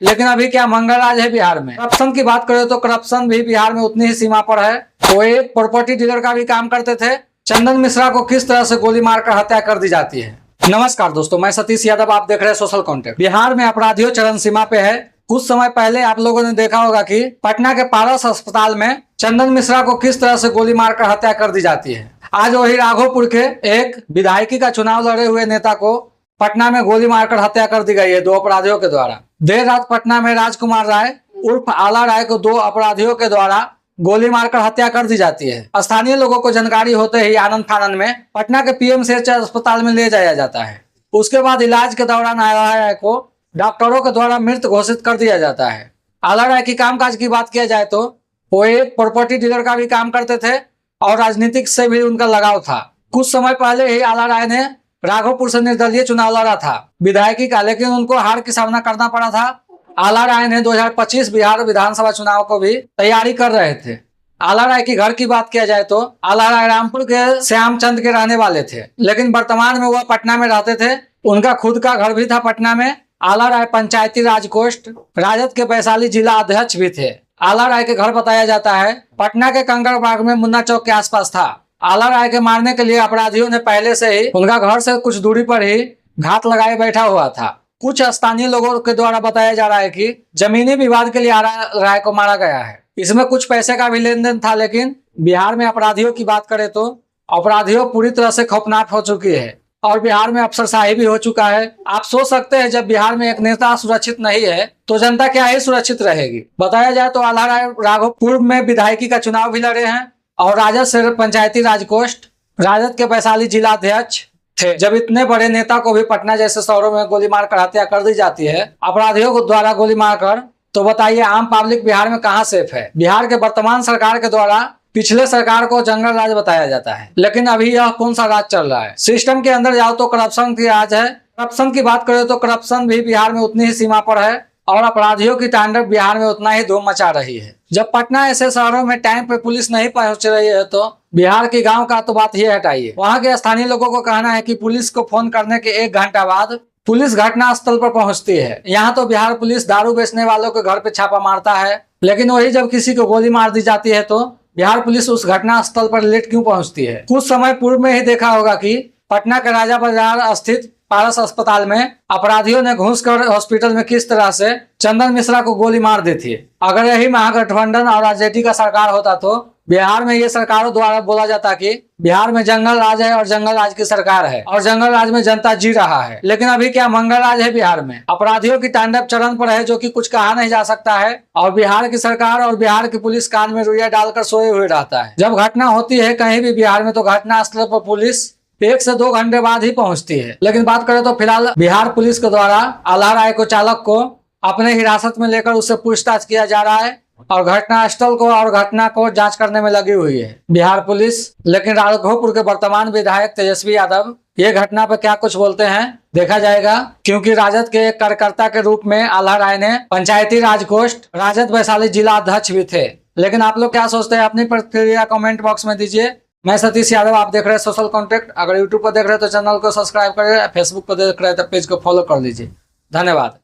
लेकिन अभी क्या मंगलराज है बिहार में। करप्शन की बात करें तो करप्शन भी बिहार में उतनी ही सीमा पर है। वो एक प्रॉपर्टी डीलर का भी काम करते थे। चंदन मिश्रा को किस तरह से गोली मारकर हत्या कर दी जाती है। नमस्कार दोस्तों, मैं सतीश यादव, आप देख रहे हैं सोशल कॉन्टेक्ट। बिहार में अपराधियों चरम सीमा पे है। कुछ समय पहले आप लोगों ने देखा होगा कि पटना के पारस अस्पताल में चंदन मिश्रा को किस तरह से गोली मारकर हत्या कर दी जाती है। आज वही राघोपुर के एक विधायकी का चुनाव लड़े हुए नेता को पटना में गोली मारकर हत्या कर दी गई है 2 अपराधियों के द्वारा। देर रात पटना में राजकुमार राय उर्फ आला राय को 2 अपराधियों के द्वारा गोली मारकर हत्या कर दी जाती है। स्थानीय लोगों को जानकारी होते ही आनंद फानंद में पटना के पीएमसीएच अस्पताल में ले जाया जाता है। उसके बाद इलाज के दौरान आला राय को डॉक्टरों के द्वारा मृत घोषित कर दिया जाता है। आला राय की कामकाज की बात किया जाए तो वो एक प्रॉपर्टी डीलर का भी काम करते थे और राजनीतिक से भी उनका लगाव था। कुछ समय पहले ही आला राय ने राघोपुर से निर्दलीय चुनाव लड़ा था विधायकी का, लेकिन उनको हार का सामना करना पड़ा था। आला राय ने 2025 बिहार विधानसभा चुनाव को भी तैयारी कर रहे थे। आला राय के घर की बात किया जाए तो आला राय रामपुर के श्यामचंद के रहने वाले थे, लेकिन वर्तमान में वह पटना में रहते थे। उनका खुद का घर भी था पटना में। आला राय पंचायती राज कोष्ठ राजद के वैशाली जिला अध्यक्ष भी थे। आला राय के घर बताया जाता है पटना के कंकड़ बाग में मुन्ना चौक के आसपास था। आला राय के मारने के लिए अपराधियों ने पहले से ही उनका घर से कुछ दूरी पर ही घात लगाए बैठा हुआ था। कुछ स्थानीय लोगों के द्वारा बताया जा रहा है कि जमीनी विवाद के लिए आला राय को मारा गया है। इसमें कुछ पैसे का भी लेन देन था। लेकिन बिहार में अपराधियों की बात करें तो अपराधियों पूरी तरह से खौफनाक हो चुकी है और बिहार में अफसरशाही भी हो चुका है। आप सोच सकते हैं जब बिहार में एक नेता सुरक्षित नहीं है तो जनता क्या ही सुरक्षित रहेगी। बताया जाए तो आला राय राघोपुर में विधायकी का चुनाव भी लड़े हैं और राजद से पंचायती राज कोष्ठ राजद के वैशाली जिला अध्यक्ष थे। जब इतने बड़े नेता को भी पटना जैसे शहरों में गोली मारकर हत्या कर दी जाती है अपराधियों को द्वारा गोली मारकर, तो बताइए आम पब्लिक बिहार में कहाँ सेफ है। बिहार के वर्तमान सरकार के द्वारा पिछले सरकार को जंगल राज बताया जाता है, लेकिन अभी यह कौन सा राज चल रहा है। सिस्टम के अंदर जाओ तो करप्शन की राज है। करप्शन की बात करें तो करप्शन भी बिहार में उतनी ही सीमा पर है और अपराधियों की तांडव बिहार में उतना ही धूम मचा रही है। जब पटना ऐसे शहरों में टाइम पे पुलिस नहीं पहुंच रही है तो बिहार के गांव का तो बात ही हटाइए। वहां के स्थानीय लोगों को कहना है कि पुलिस को फोन करने के 1 घंटा बाद पुलिस घटना स्थल पर पहुंचती है। यहाँ तो बिहार पुलिस दारू बेचने वालों के घर पे छापा मारता है, लेकिन वही जब किसी को गोली मार दी जाती है तो बिहार पुलिस उस घटना स्थल पर लेट क्यों पहुंचती है। कुछ समय पूर्व में ही देखा होगा कि पटना के राजा बाजार स्थित पारस अस्पताल में अपराधियों ने घुसकर हॉस्पिटल में किस तरह से चंदन मिश्रा को गोली मार दी थी। अगर यही महागठबंधन और आरजेडी का सरकार होता तो बिहार में ये सरकारों द्वारा बोला जाता कि बिहार में जंगल राज है और जंगल राज की सरकार है और जंगल राज में जनता जी रहा है। लेकिन अभी क्या मंगल राज है बिहार में। अपराधियों की तांडव चरण पर है जो कि कुछ कहा नहीं जा सकता है और बिहार की सरकार और बिहार की पुलिस कान में रुइया डालकर सोए हुए रहता है। जब घटना होती है कहीं भी बिहार में तो घटना स्थल पर पुलिस 1 से 2 घंटे बाद ही पहुंचती है। लेकिन बात करें तो फिलहाल बिहार पुलिस के द्वारा आला राय को चालक को अपने हिरासत में लेकर उससे पूछताछ किया जा रहा है और घटना स्थल को और घटना को जांच करने में लगी हुई है बिहार पुलिस। लेकिन राघोपुर के वर्तमान विधायक तेजस्वी यादव ये घटना पर क्या कुछ बोलते हैं देखा जाएगा, क्योंकि राजद के एक कार्यकर्ता के रूप में आला राय ने पंचायती राज कोष्ठ राजद वैशाली जिला अध्यक्ष भी थे। लेकिन आप लोग क्या सोचते हैं अपनी प्रतिक्रिया कमेंट बॉक्स में दीजिए। मैं सतीश यादव, आप देख रहे हैं सोशल कॉन्टेक्ट। अगर यूट्यूब पर देख रहे हैं तो चैनल को सब्सक्राइब करें, फेसबुक पर देख रहे हैं तो पेज को फॉलो कर लीजिए। धन्यवाद।